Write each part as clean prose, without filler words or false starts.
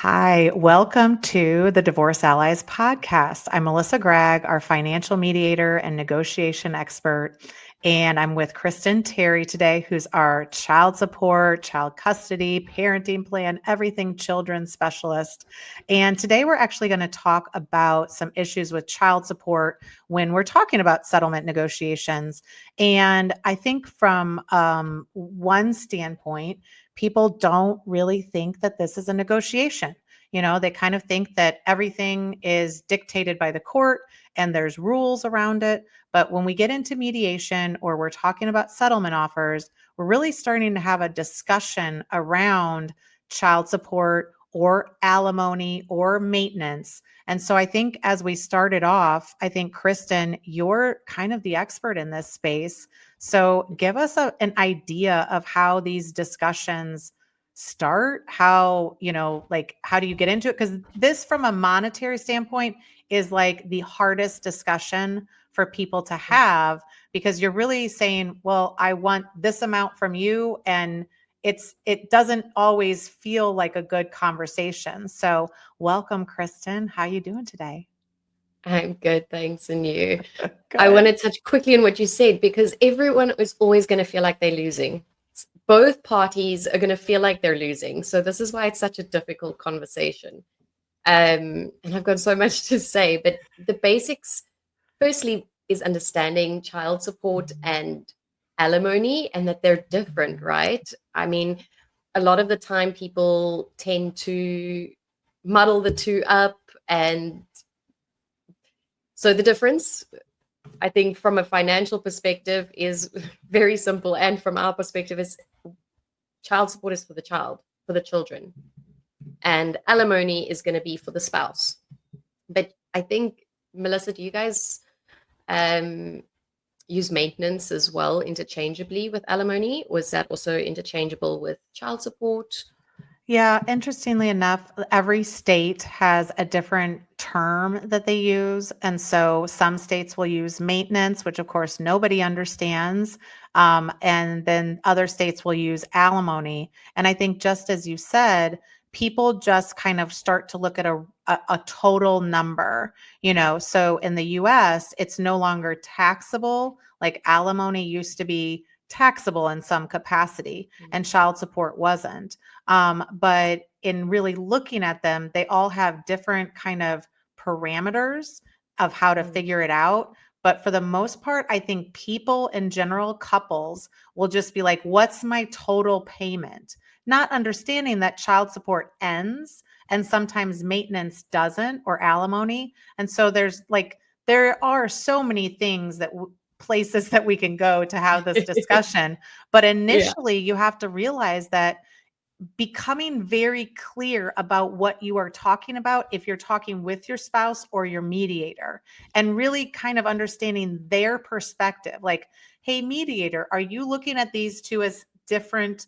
Hi, welcome to the Divorce Allies podcast. I'm Melissa Gragg, our financial mediator and negotiation expert. And I'm with Cristen Terri today, who's our child support, child custody, parenting plan, everything children specialist. And today we're actually going to talk about some issues with child support when we're talking about settlement negotiations. And I think from one standpoint, people don't really think that this is a negotiation. They kind of think that everything is dictated by the court and there's rules around it. But when we get into mediation or we're talking about settlement offers, we're really starting to have a discussion around child support or alimony or maintenance. And so I think as we started off, I think, Cristen, you're kind of the expert in this space. So give us an idea of how these discussions start, how, how do you get into it? Because this, from a monetary standpoint, is like the hardest discussion for people to have, because you're really saying, well, I want this amount from you. And it doesn't always feel like a good conversation. So welcome, Cristen. How you doing today? I'm good, thanks. And you? I want Good. to touch quickly on what you said because everyone is always going to feel like they're losing. Both parties are going to feel like they're losing. So this is why it's such a difficult conversation. And I've got so much to say, but the basics, firstly, is understanding child support and alimony and that they're different, right? I mean, a lot of the time people tend to muddle the two up. And so the difference, I think, from a financial perspective is very simple. And from our perspective is child support is for the child, for the children. And alimony is going to be for the spouse. But I think, Melissa, do you guys use maintenance as well interchangeably with alimony? Or is that also interchangeable with child support? Yeah, interestingly enough, every state has a different term that they use. And so some states will use maintenance, which of course nobody understands. And then other states will use alimony. And I think, just as you said, people just kind of start to look at a total number. So in the US, it's no longer taxable. Like alimony used to be taxable in some capacity, and child support wasn't. But in really looking at them, they all have different kind of parameters of how to figure it out. But for the most part, I think people in general, couples, will just be like, what's my total payment? Not understanding that child support ends and sometimes maintenance doesn't, or alimony. And so there are so many things places that we can go to have this discussion. But Yeah. initially, you have to realize that becoming very clear about what you are talking about, if you're talking with your spouse or your mediator, and really kind of understanding their perspective. Like, hey, mediator, are you looking at these two as different,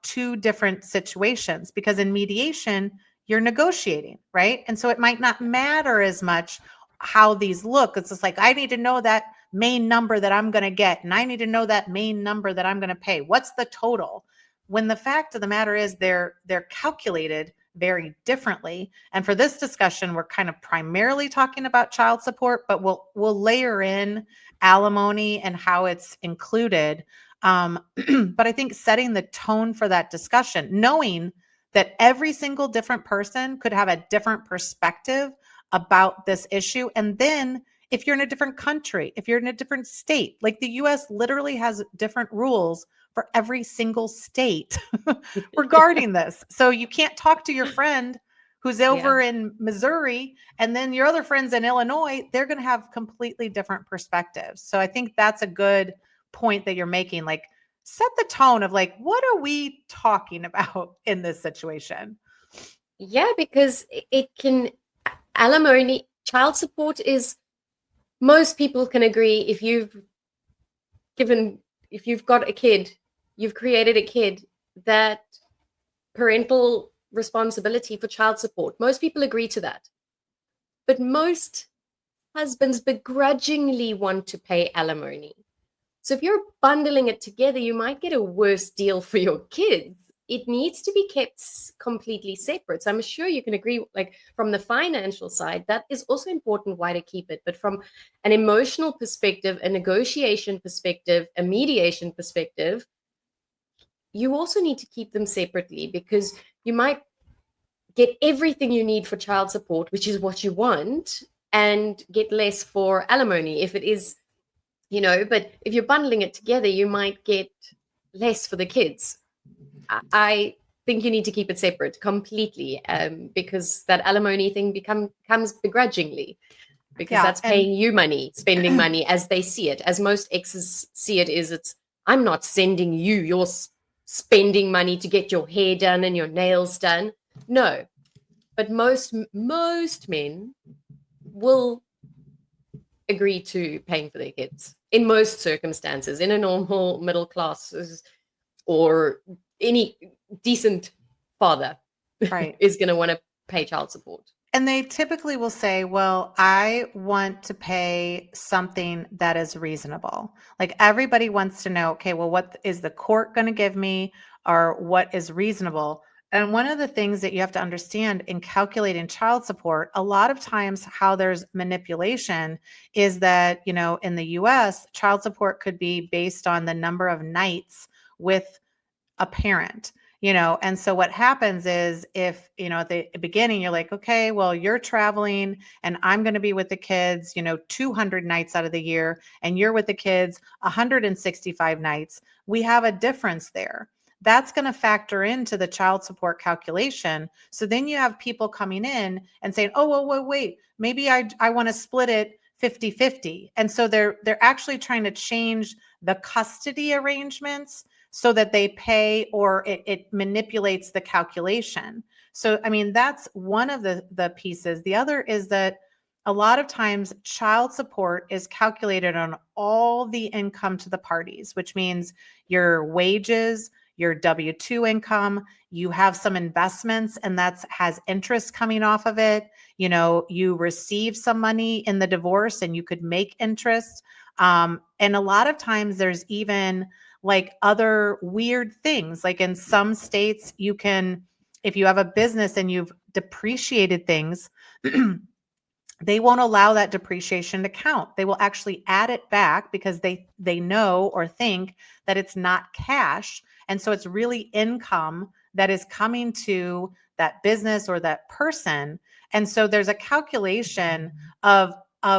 two different situations? Because in mediation, you're negotiating, right? And so it might not matter as much how these look. It's just like, I need to know that main number that I'm going to get, and I need to know that main number that I'm going to pay. What's the total? When the fact of the matter is they're calculated very differently. And for this discussion, we're kind of primarily talking about child support, but we'll layer in alimony and how it's included. But I think setting the tone for that discussion, knowing that every single different person could have a different perspective about this issue. And then if you're in a different country, if you're in a different state, like the US literally has different rules for every single state regarding this. So you can't talk to your friend who's Yeah. over in Missouri and then your other friends in Illinois. They're going to have completely different perspectives. So I think that's a good point that you're making. Like, set the tone of like, what are we talking about in this situation? Yeah, because it can, alimony, child support is, most people can agree if you've got a kid, you've created a kid, that parental responsibility for child support, most people agree to that. But most husbands begrudgingly want to pay alimony. So if you're bundling it together, you might get a worse deal for your kids, it needs to be kept completely separate. So I'm sure you can agree, like from the financial side, that is also important why to keep it. But from an emotional perspective, a negotiation perspective, a mediation perspective, you also need to keep them separately, because you might get everything you need for child support, which is what you want, and get less for alimony if it is, but if you're bundling it together, you might get less for the kids. I think you need to keep it separate completely, because that alimony thing comes begrudgingly, because that's paying you money, spending money as they see it. As most exes see it, it's I'm not sending you your spending money to get your hair done and your nails done. No, but most men will agree to paying for their kids in most circumstances. In a normal middle class or any decent father, right, is going to want to pay child support. And they typically will say, well, I want to pay something that is reasonable. Like everybody wants to know, okay, well, what is the court going to give me, or what is reasonable? And one of the things that you have to understand in calculating child support, a lot of times how there's manipulation is that, in the US, child support could be based on the number of nights with a parent. And so what happens is, if, at the beginning, you're like, okay, well, you're traveling and I'm going to be with the kids, 200 nights out of the year, and you're with the kids 165 nights. We have a difference there. That's going to factor into the child support calculation. So then you have people coming in and saying, oh, well, wait, maybe I want to split it 50-50. And so they're actually trying to change the custody arrangements so that they pay, or it manipulates the calculation. So, I mean, that's one of the pieces. The other is that a lot of times child support is calculated on all the income to the parties, which means your wages, your W-2 income, you have some investments, and that has interest coming off of it. You receive some money in the divorce and you could make interest. And a lot of times there's even like other weird things. Like in some states, you can, if you have a business and you've depreciated things, they won't allow that depreciation to count. They will actually add it back because they know or think that it's not cash. And so it's really income that is coming to that business or that person. And so there's a calculation of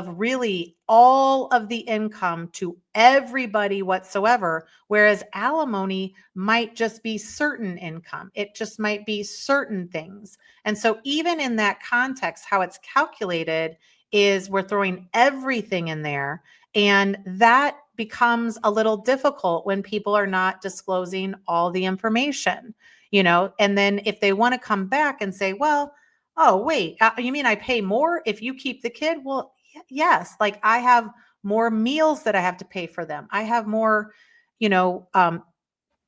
really all of the income to everybody whatsoever, whereas alimony might just be certain income. It just might be certain things. And so even in that context, how it's calculated is we're throwing everything in there, and that becomes a little difficult when people are not disclosing all the information, and then if they want to come back and say, well, oh, wait, you mean I pay more if you keep the kid? Well, yes, like I have more meals that I have to pay for them. I have more, I'm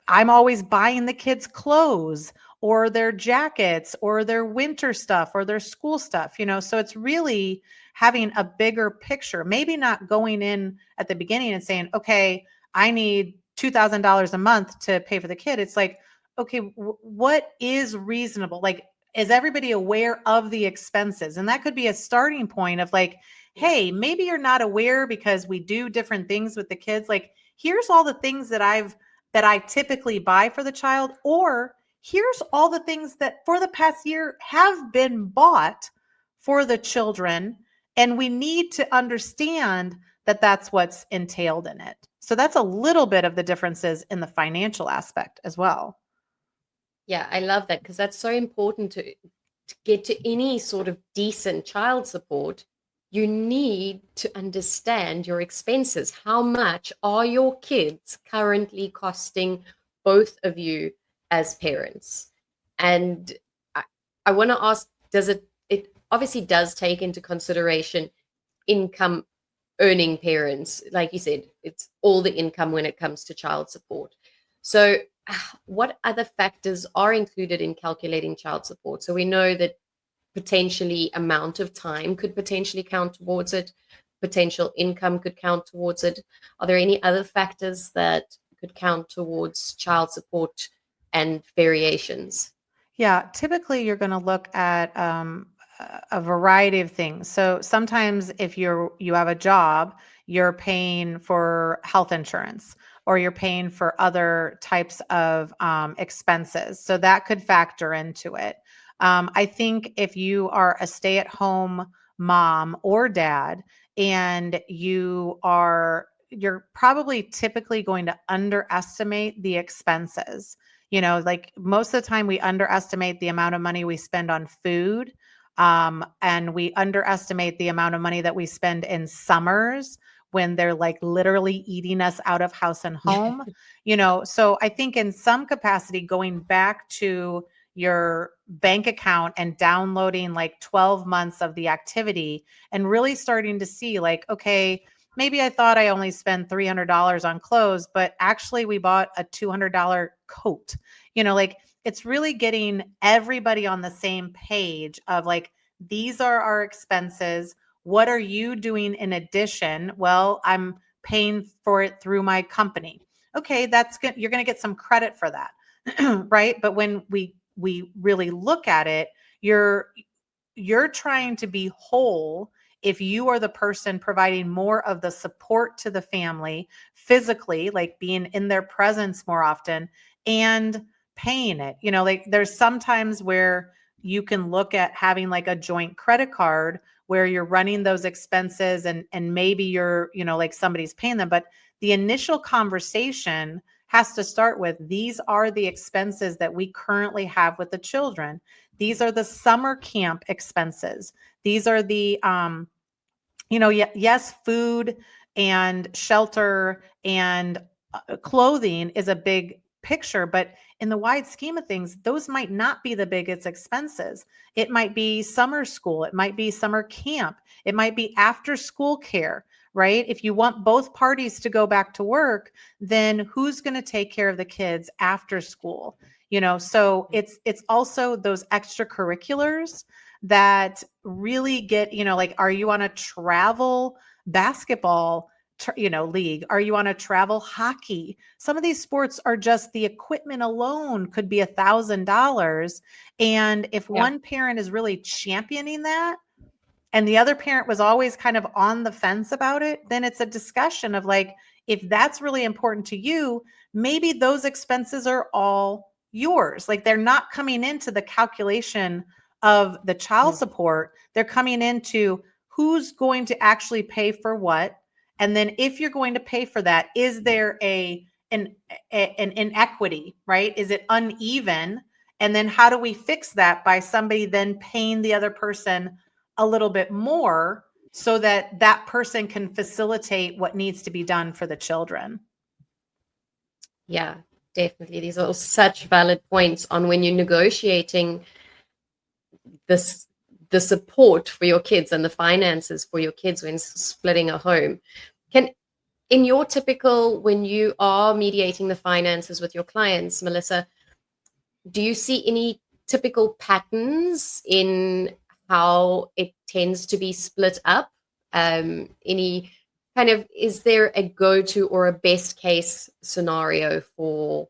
always buying the kids clothes or their jackets or their winter stuff or their school stuff, so it's really having a bigger picture, maybe not going in at the beginning and saying, okay, I need $2,000 a month to pay for the kid. It's like, okay, what is reasonable? Like, is everybody aware of the expenses? And that could be a starting point of like, hey, maybe you're not aware because we do different things with the kids. Like, here's all the things that I typically buy for the child, or here's all the things that for the past year have been bought for the children. And we need to understand that that's what's entailed in it. So that's a little bit of the differences in the financial aspect as well. Yeah, I love that, because that's so important to get to any sort of decent child support. You need to understand your expenses. How much are your kids currently costing both of you as parents? And I want to ask, it obviously does take into consideration income earning parents. Like you said, it's all the income when it comes to child support. So what other factors are included in calculating child support? So we know that potentially amount of time could potentially count towards it. Potential income could count towards it. Are there any other factors that could count towards child support and variations? Yeah, typically you're going to look at a variety of things. So sometimes if you have a job, you're paying for health insurance or you're paying for other types of expenses. So that could factor into it. I think if you are a stay-at-home mom or dad and you're probably typically going to underestimate the expenses. Like most of the time we underestimate the amount of money we spend on food. And we underestimate the amount of money that we spend in summers when they're like literally eating us out of house and home. So I think in some capacity, going back to your bank account and downloading like 12 months of the activity and really starting to see like, okay, maybe I thought I only spent $300 on clothes, but actually we bought a $200 coat. Like it's really getting everybody on the same page of like, these are our expenses. What are you doing in addition? Well, I'm paying for it through my company. Okay, that's good. You're going to get some credit for that. Right? But when we really look at it, you're trying to be whole if you are the person providing more of the support to the family physically, like being in their presence more often and paying it. Like there's sometimes where you can look at having like a joint credit card where you're running those expenses and maybe you're, like somebody's paying them, but the initial conversation has to start with, these are the expenses that we currently have with the children. These are the summer camp expenses. These are the, yes, food and shelter and clothing is a big picture, but in the wide scheme of things, those might not be the biggest expenses. It might be summer school. It might be summer camp. It might be after school care, right? If you want both parties to go back to work, then who's going to take care of the kids after school? So it's also those extracurriculars that really get, like, are you on a travel basketball league? Are you on a travel hockey? Some of these sports are just the equipment alone could be $1,000. And if one parent is really championing that and the other parent was always kind of on the fence about it, then it's a discussion of like, if that's really important to you, maybe those expenses are all yours. Like they're not coming into the calculation of the child support. They're coming into who's going to actually pay for what. And then if you're going to pay for that, is there an inequity, right? Is it uneven? And then how do we fix that by somebody then paying the other person a little bit more so that that person can facilitate what needs to be done for the children? Yeah, definitely. These are all such valid points on when you're negotiating the support for your kids and the finances for your kids when splitting a home. In your typical, when you are mediating the finances with your clients, Melissa, do you see any typical patterns in how it tends to be split up? Any kind of, is there a go-to or a best case scenario for?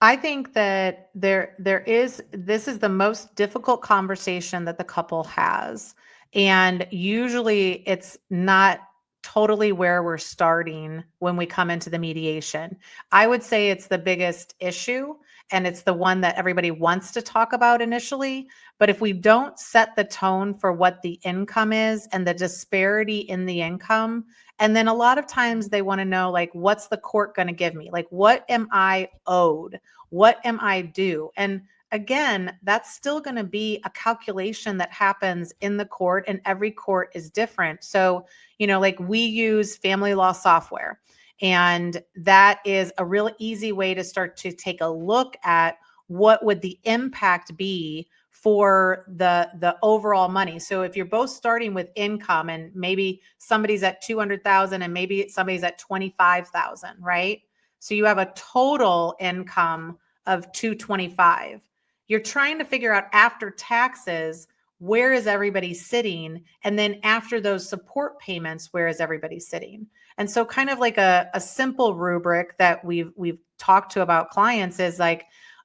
I think that this is the most difficult conversation that the couple has. And usually it's not totally where we're starting when we come into the mediation. I would say it's the biggest issue and it's the one that everybody wants to talk about initially. But if we don't set the tone for what the income is and the disparity in the income, and then a lot of times they want to know, like, what's the court going to give me? Like, what am I owed? What am I due? And again, that's still going to be a calculation that happens in the court, and every court is different. So, like we use family law software, and that is a real easy way to start to take a look at what would the impact be for the overall money. So if you're both starting with income and maybe somebody's at 200,000 and maybe somebody's at 25,000, right? So you have a total income of 225. You're trying to figure out after taxes, where is everybody sitting? And then after those support payments, where is everybody sitting? And so kind of like a simple rubric that we've talk to about clients is like,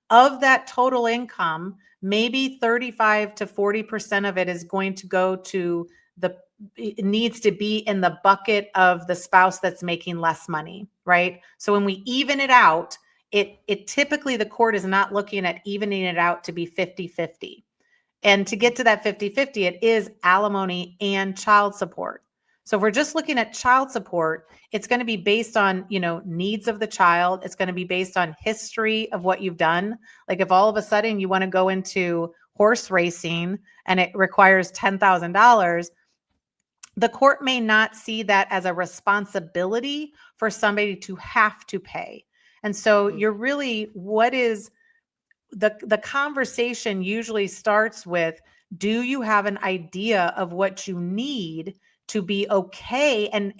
of that total income, maybe 35 to 40% of it is going to go to it needs to be in the bucket of the spouse that's making less money, right? So when we even it out, it typically, the court is not looking at evening it out to be 50-50. And to get to that 50-50, it is alimony and child support. So if we're just looking at child support, it's going to be based on, needs of the child. It's going to be based on history of what you've done. Like if all of a sudden you want to go into horse racing and it requires $10,000, the court may not see that as a responsibility for somebody to have to pay. And so you're really, what is the conversation usually starts with, do you have an idea of what you need to be okay? And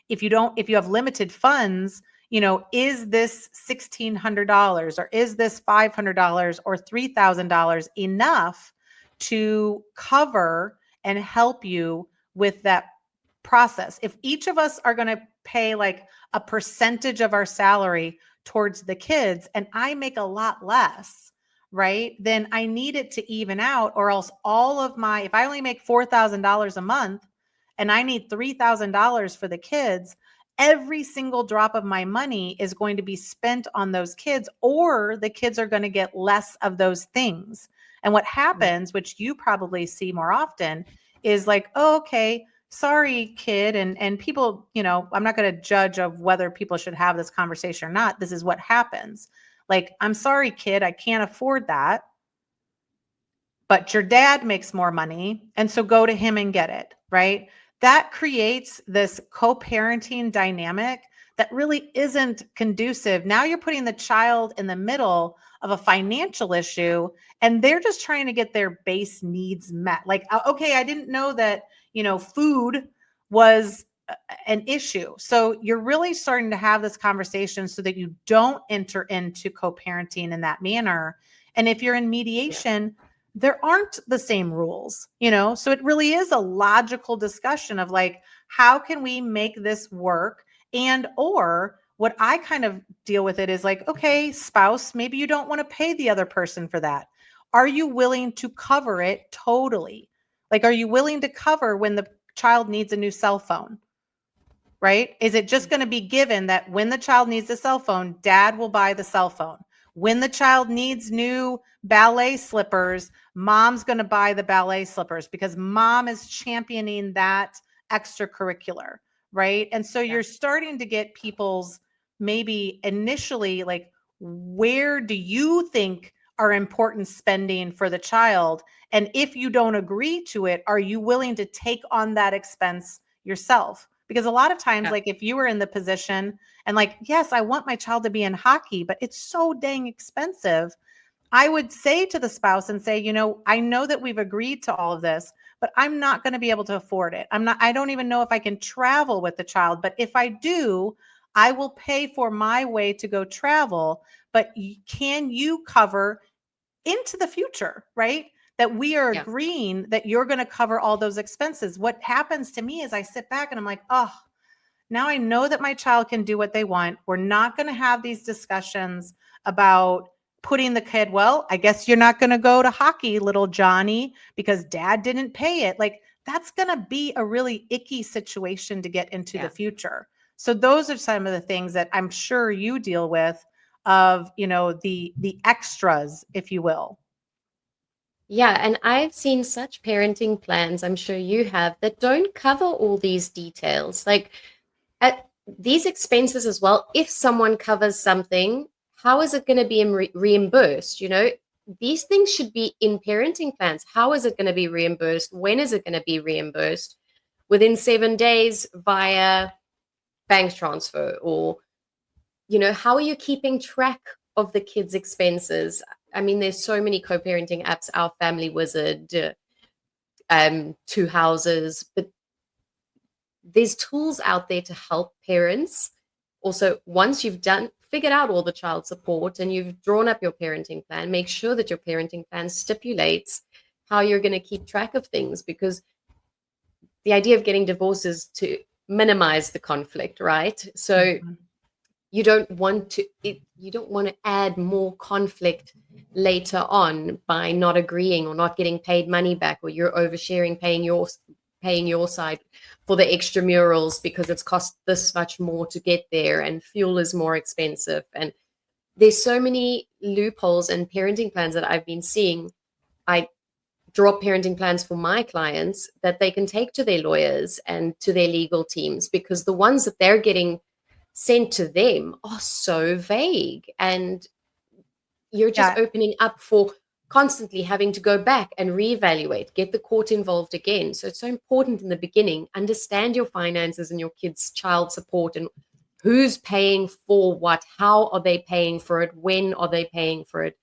if you have limited funds, is this $1,600 or is this $500 or $3,000 enough to cover and help you with that process? If each of us are going to pay like a percentage of our salary towards the kids and I make a lot less, right? Then I need it to even out, or else if I only make $4,000 a month and I need $3,000 for the kids, every single drop of my money is going to be spent on those kids, or the kids are going to get less of those things. And what happens, which you probably see more often, is like, oh, okay, sorry, kid. And people, I'm not going to judge of whether people should have this conversation or not. This is what happens. Like, I'm sorry, kid, I can't afford that. But your dad makes more money. And so go to him and get it, right? That creates this co-parenting dynamic that really isn't conducive. Now you're putting the child in the middle of a financial issue, and they're just trying to get their base needs met. Like, okay, I didn't know that, food was an issue. So you're really starting to have this conversation so that you don't enter into co-parenting in that manner. And if you're in mediation, there aren't the same rules, so it really is a logical discussion of like, how can we make this work? And, or what I kind of deal with it is like, okay, spouse, maybe you don't want to pay the other person for that. Are you willing to cover it totally? Like, are you willing to cover when the child needs a new cell phone? Right? Is it just going to be given that when the child needs a cell phone, dad will buy the cell phone? When the child needs new ballet slippers, mom's going to buy the ballet slippers because mom is championing that extracurricular, right? And so you're starting to get people's maybe initially like, where do you think are important spending for the child? And if you don't agree to it, are you willing to take on that expense yourself? Because a lot of times, like if you were in the position and like, yes, I want my child to be in hockey, but it's so dang expensive, I would say to the spouse and say, I know that we've agreed to all of this, but I'm not going to be able to afford it. I don't even know if I can travel with the child, but if I do, I will pay for my way to go travel. But can you cover into the future, right? That we are agreeing that you're going to cover all those expenses. What happens to me is I sit back and I'm like, oh, now I know that my child can do what they want. We're not going to have these discussions about putting the kid, well, I guess you're not going to go to hockey, little Johnny, because dad didn't pay it. Like, that's going to be a really icky situation to get into the future. So those are some of the things that I'm sure you deal with of, the extras, if you will. Yeah, and I've seen such parenting plans, I'm sure you have, that don't cover all these details. Like at these expenses as well, if someone covers something, how is it going to be reimbursed? These things should be in parenting plans. How is it going to be reimbursed? When is it going to be reimbursed? Within 7 days via bank transfer? Or, how are you keeping track of the kids' expenses? I mean, there's so many co-parenting apps, Our Family Wizard, Two Houses, but there's tools out there to help parents. Also, once you've figured out all the child support and you've drawn up your parenting plan, make sure that your parenting plan stipulates how you're going to keep track of things, because the idea of getting divorced is to minimize the conflict, right? So you don't want to add more conflict later on by not agreeing or not getting paid money back, or you're oversharing, paying your side for the extramurals because it's cost this much more to get there and fuel is more expensive. And there's so many loopholes and parenting plans that I've been seeing. I draw parenting plans for my clients that they can take to their lawyers and to their legal teams, because the ones that they're getting sent to them are so vague, and you're just opening up for constantly having to go back and reevaluate, get the court involved again. So it's so important in the beginning, understand your finances and your kids' child support and who's paying for what, how are they paying for it, when are they paying for it,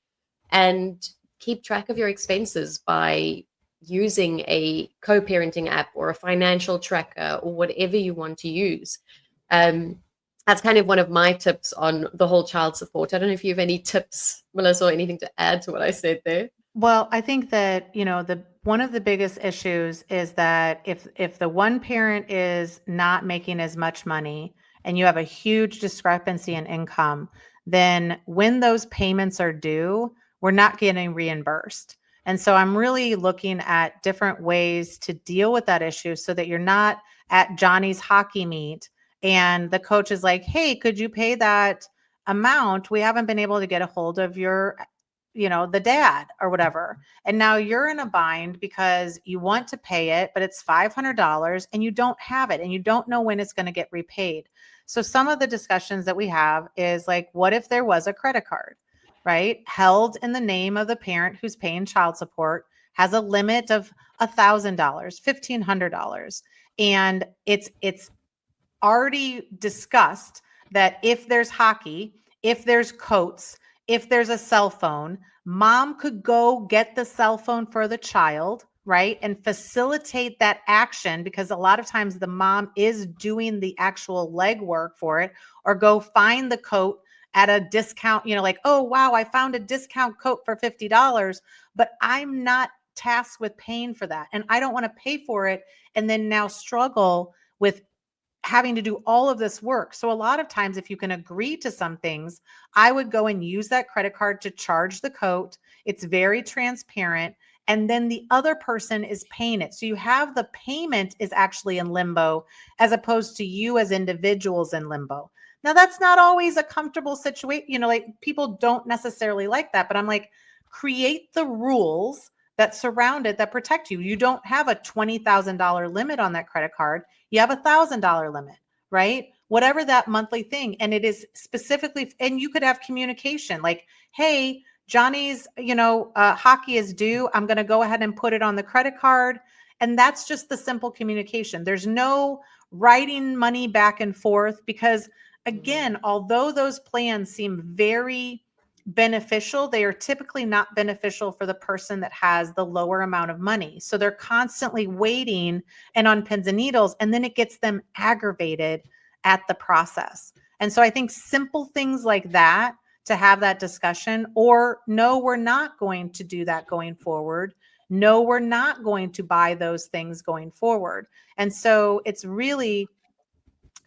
and keep track of your expenses by using a co-parenting app or a financial tracker or whatever you want to use. That's kind of one of my tips on the whole child support. I don't know if you have any tips, Melissa, or anything to add to what I said there. Well, I think that, one of the biggest issues is that if the one parent is not making as much money and you have a huge discrepancy in income, then when those payments are due, we're not getting reimbursed. And so I'm really looking at different ways to deal with that issue so that you're not at Johnny's hockey meet and the coach is like, hey, could you pay that amount? We haven't been able to get a hold of your, the dad or whatever. And now you're in a bind because you want to pay it, but it's $500 and you don't have it and you don't know when it's going to get repaid. So some of the discussions that we have is like, what if there was a credit card, right? Held in the name of the parent who's paying child support, has a limit of $1,000, $1,500. And it's already discussed that if there's hockey, if there's coats, if there's a cell phone, mom could go get the cell phone for the child, right? And facilitate that action, because a lot of times the mom is doing the actual legwork for it, or go find the coat at a discount, like, oh, wow, I found a discount coat for $50, but I'm not tasked with paying for that. And I don't want to pay for it and then now struggle with having to do all of this work. So a lot of times, if you can agree to some things, I would go and use that credit card to charge the coat. It's very transparent. And then the other person is paying it. So you have the payment is actually in limbo as opposed to you as individuals in limbo. Now, that's not always a comfortable situation. Like people don't necessarily like that, but I'm like, create the rules that surround it that protect you. You don't have a $20,000 limit on that credit card. You have a $1,000 limit, right? Whatever that monthly thing. And it is specifically, and you could have communication like, hey, Johnny's, hockey is due. I'm going to go ahead and put it on the credit card. And that's just the simple communication. There's no writing money back and forth because, again, although those plans seem very beneficial, they are typically not beneficial for the person that has the lower amount of money. So they're constantly waiting and on pins and needles, and then it gets them aggravated at the process. And so I think simple things like that to have that discussion, or no, we're not going to do that going forward. No, we're not going to buy those things going forward. And so it's really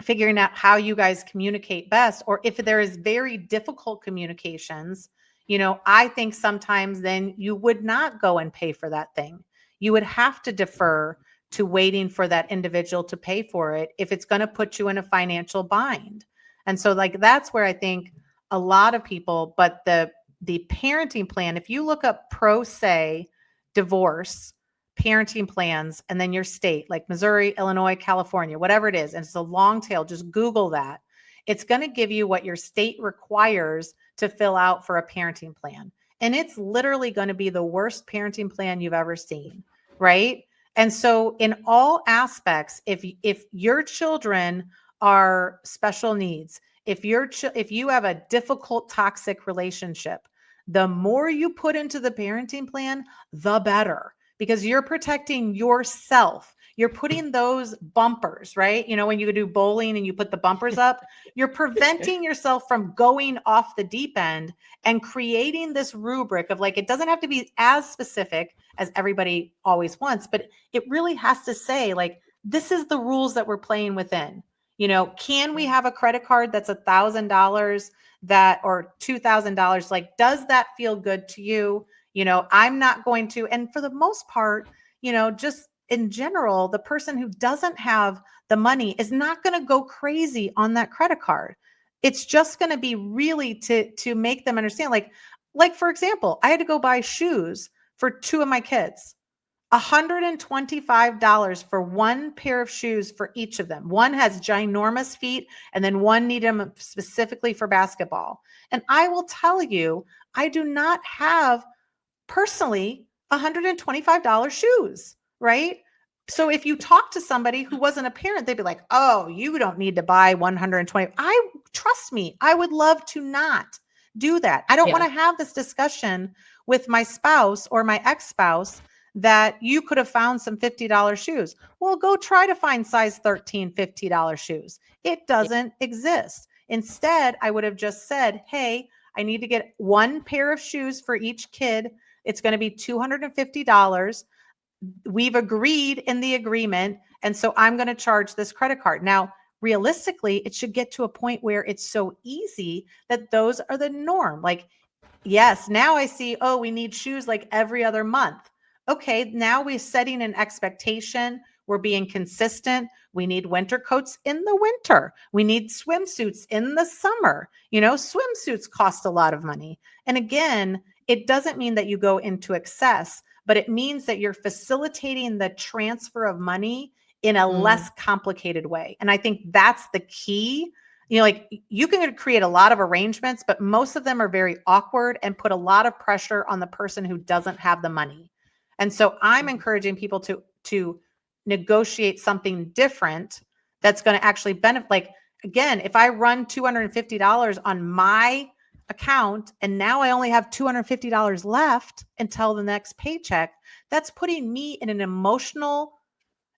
figuring out how you guys communicate best, or if there is very difficult communications, I think sometimes then you would not go and pay for that thing. You would have to defer to waiting for that individual to pay for it if it's going to put you in a financial bind. And so like, that's where I think a lot of people, but the parenting plan, if you look up pro se divorce parenting plans and then your state, like Missouri, Illinois, California, whatever it is, and it's a long tail, just Google that. It's going to give you what your state requires to fill out for a parenting plan. And it's literally going to be the worst parenting plan you've ever seen, right? And so in all aspects, if your children are special needs, if you have a difficult toxic relationship, the more you put into the parenting plan, the better, because you're protecting yourself. You're putting those bumpers, right? When you do bowling and you put the bumpers up, you're preventing yourself from going off the deep end and creating this rubric of like, it doesn't have to be as specific as everybody always wants, but it really has to say like, this is the rules that we're playing within. Can we have a credit card that's $1,000 or $2,000? Like, does that feel good to you? I'm not going to. And for the most part, just in general, the person who doesn't have the money is not going to go crazy on that credit card. It's just going to be really to make them understand. Like for example, I had to go buy shoes for two of my kids. $125 for one pair of shoes for each of them. One has ginormous feet, and then one needed them specifically for basketball. And I will tell you, I do not have personally $125 shoes, right? So if you talk to somebody who wasn't a parent, they'd be like, oh, you don't need to buy 120. Trust me, I would love to not do that. I don't want to have this discussion with my spouse or my ex-spouse that you could have found some $50 shoes. Well, go try to find size 13, $50 shoes. It doesn't exist. Instead, I would have just said, hey, I need to get one pair of shoes for each kid. It's going to be $250. We've agreed in the agreement. And so I'm going to charge this credit card. Now, realistically, it should get to a point where it's so easy that those are the norm. Like, yes, now I see, oh, we need shoes like every other month. Okay, now we're setting an expectation. We're being consistent. We need winter coats in the winter. We need swimsuits in the summer. Swimsuits cost a lot of money. And again, it doesn't mean that you go into excess, but it means that you're facilitating the transfer of money in a less complicated way. And I think that's the key. Like, you can create a lot of arrangements, but most of them are very awkward and put a lot of pressure on the person who doesn't have the money. And so I'm encouraging people to negotiate something different that's going to actually benefit. Like, again, if I run $250 on my account and now I only have $250 left until the next paycheck, that's putting me in an emotional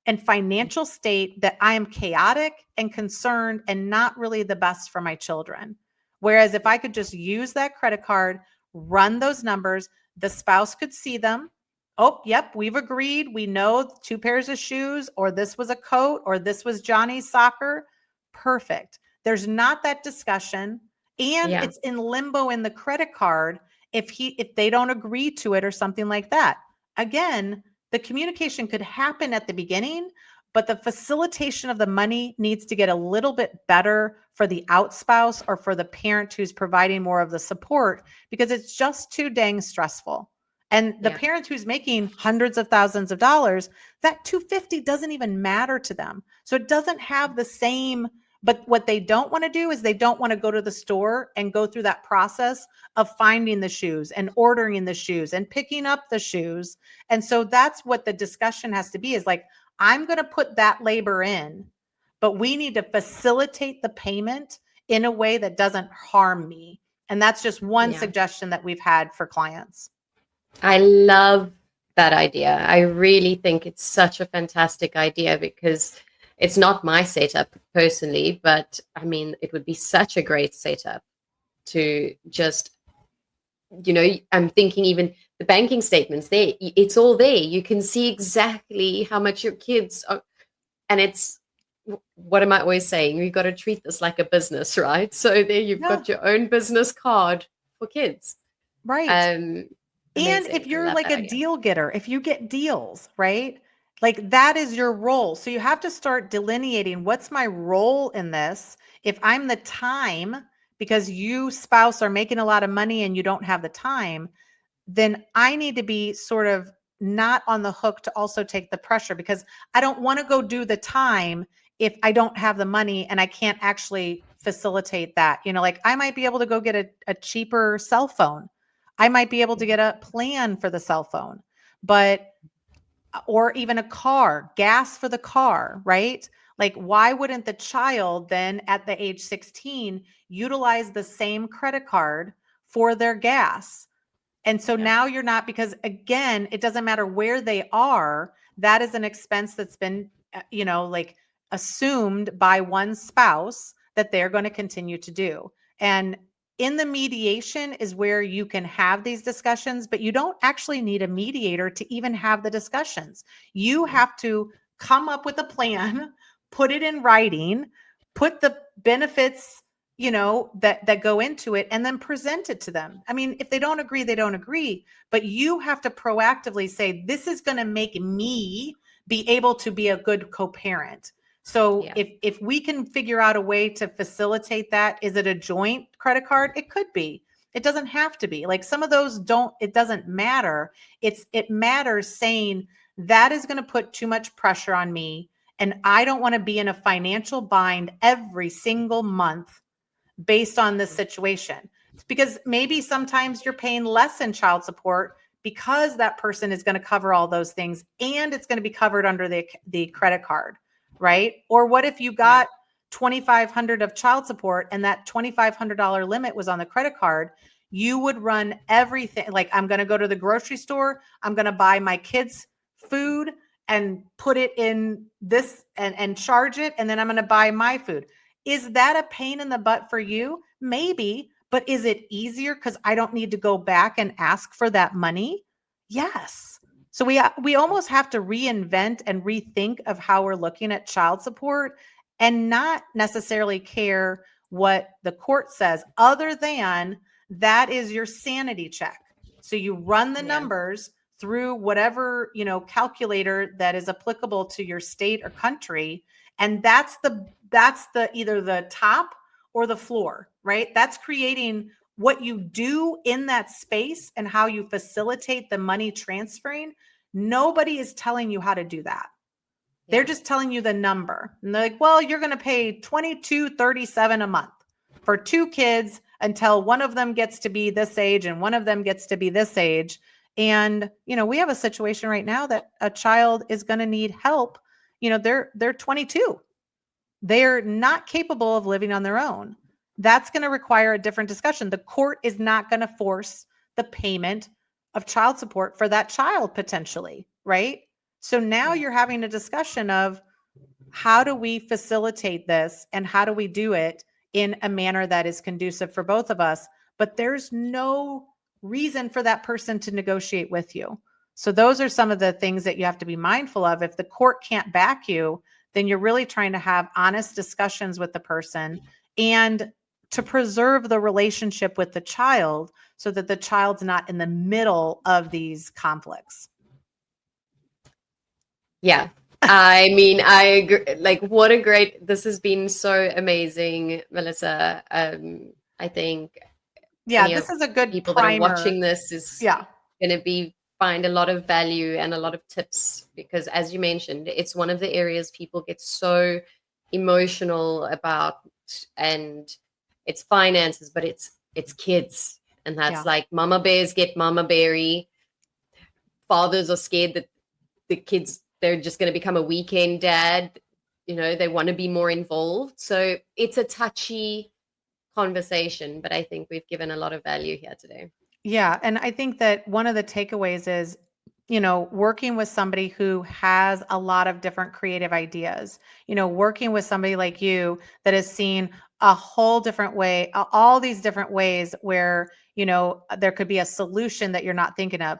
and financial state that I am chaotic and concerned and not really the best for my children. Whereas if I could just use that credit card, run those numbers, the spouse could see them. Oh, yep, we've agreed. We know 2 pairs of shoes, or this was a coat, or this was Johnny's soccer. Perfect. There's not that discussion. And it's in limbo in the credit card if they don't agree to it or something like that. Again, the communication could happen at the beginning, but the facilitation of the money needs to get a little bit better for the outspouse or for the parent who's providing more of the support, because it's just too dang stressful. And the parent who's making hundreds of thousands of dollars, that $250 doesn't even matter to them. So it doesn't have the same, but what they don't want to do is they don't want to go to the store and go through that process of finding the shoes and ordering the shoes and picking up the shoes. And so that's what the discussion has to be, is like, I'm going to put that labor in, but we need to facilitate the payment in a way that doesn't harm me. And that's just one suggestion that we've had for clients. I love that idea. I really think it's such a fantastic idea, because it's not my setup personally, but I mean, it would be such a great setup to just, I'm thinking even the banking statements there, it's all there. You can see exactly how much your kids are. And it's, what am I always saying? You've got to treat this like a business, right? So there you've got your own business card for kids. Right. And if you're like a deal getter, if you get deals, right? Like, that is your role. So you have to start delineating, what's my role in this? If I'm the time, because you spouse are making a lot of money and you don't have the time, then I need to be sort of not on the hook to also take the pressure, because I don't want to go do the time if I don't have the money and I can't actually facilitate that. Like, I might be able to go get a cheaper cell phone. I might be able to get a plan for the cell phone, or even a car, gas for the car, right? Like, why wouldn't the child then at the age 16 utilize the same credit card for their gas? And so now you're not, because again, it doesn't matter where they are. That is an expense that's been, like, assumed by one spouse that they're going to continue to do. And in the mediation is where you can have these discussions, but you don't actually need a mediator to even have the discussions. You have to come up with a plan, put it in writing, put the benefits, that go into it, and then present it to them. I mean, if they don't agree, they don't agree, but you have to proactively say, this is going to make me be able to be a good co-parent. So if we can figure out a way to facilitate that, is it a joint credit card? It could be. It doesn't have to be. Like some of those it doesn't matter. It matters saying that is going to put too much pressure on me, and I don't want to be in a financial bind every single month based on this situation. Because maybe sometimes you're paying less in child support because that person is going to cover all those things, and it's going to be covered under the credit card, right? Or what if you got $2,500 of child support and that $2,500 limit was on the credit card? You would run everything. Like, I'm going to go to the grocery store, I'm going to buy my kids food and put it in this and charge it, and then I'm going to buy my food. Is that a pain in the butt for you? Maybe, but is it easier because I don't need to go back and ask for that money? Yes. So we almost have to reinvent and rethink of how we're looking at child support, and not necessarily care what the court says, other than that is your sanity check. So you run the numbers through whatever, calculator that is applicable to your state or country. And that's the either the top or the floor, right? That's creating what you do in that space and how you facilitate the money transferring. Nobody is telling you how to do that. They're just telling you the number. And they're like, well, you're going to pay $22.37 a month for 2 kids until one of them gets to be this age and one of them gets to be this age. And, we have a situation right now that a child is going to need help. They're 22. They're not capable of living on their own. That's going to require a different discussion. The court is not going to force the payment of child support for that child potentially, right? So now you're having a discussion of, how do we facilitate this and how do we do it in a manner that is conducive for both of us? But there's no reason for that person to negotiate with you. So those are some of the things that you have to be mindful of. If the court can't back you, then you're really trying to have honest discussions with the person and to preserve the relationship with the child so that the child's not in the middle of these conflicts. Yeah. I mean, I agree. Like, this has been so amazing, Melissa. I think this is a good people primer. that are watching this is going to find a lot of value and a lot of tips, because as you mentioned, it's one of the areas people get so emotional about, and it's finances, but it's kids. And that's like mama bears get mama berry. Fathers are scared that the kids, they're just going to become a weekend dad. They want to be more involved. So it's a touchy conversation, but I think we've given a lot of value here today. Yeah. And I think that one of the takeaways is, working with somebody who has a lot of different creative ideas, working with somebody like you that has seen a whole different way, all these different ways where, there could be a solution that you're not thinking of.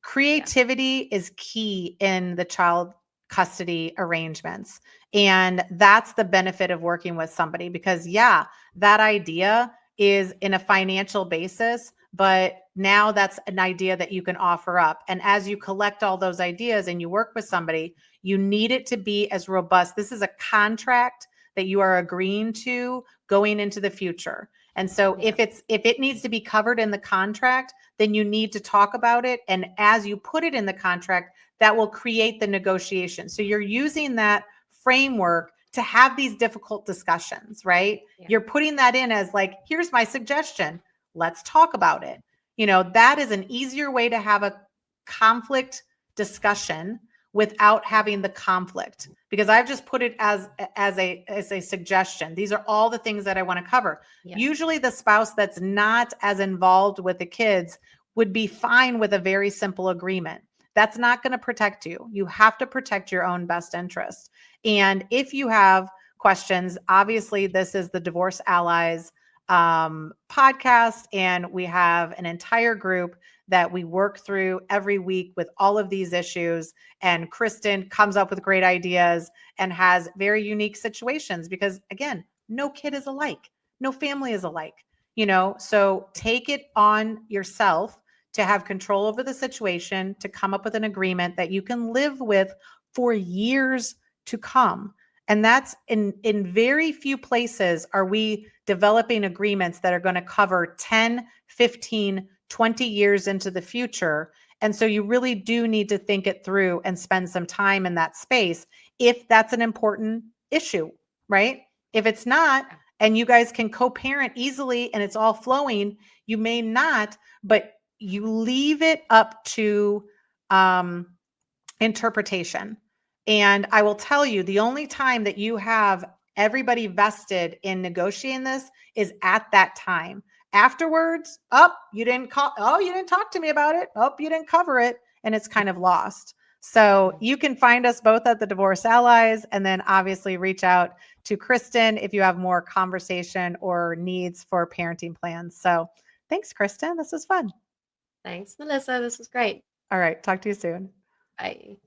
Creativity is key in the child custody arrangements. And that's the benefit of working with somebody, because that idea is in a financial basis, but now that's an idea that you can offer up. And as you collect all those ideas and you work with somebody, you need it to be as robust. This is a contract that you are agreeing to going into the future. And so if it needs to be covered in the contract, then you need to talk about it. And as you put it in the contract, that will create the negotiation. So you're using that framework to have these difficult discussions, right? Yeah. You're putting that in as like, here's my suggestion. Let's talk about it. That is an easier way to have a conflict discussion without having the conflict, because I've just put it as a suggestion. These are all the things that I want to cover. Yeah. Usually the spouse that's not as involved with the kids would be fine with a very simple agreement. That's not going to protect you. You have to protect your own best interest. And if you have questions, obviously this is the Divorce Allies podcast, and we have an entire group that we work through every week with all of these issues. And Cristen comes up with great ideas and has very unique situations, because again, No kid is alike. No family is alike, you know? So take it on yourself to have control over the situation, to come up with an agreement that you can live with for years to come. And that's in very few places are we developing agreements that are going to cover 10, 15, 20 years into the future. And so you really do need to think it through and spend some time in that space if that's an important issue, right? If it's not, and you guys can co-parent easily and it's all flowing, you may not, but you leave it up to interpretation. And I will tell you, the only time that you have everybody vested in negotiating this is at that time. Afterwards, you didn't talk to me about it. You didn't cover it. And it's kind of lost. So you can find us both at the Divorce Allies, and then obviously reach out to Cristen if you have more conversation or needs for parenting plans. So thanks, Cristen. This was fun. Thanks, Melissa. This was great. All right. Talk to you soon. Bye.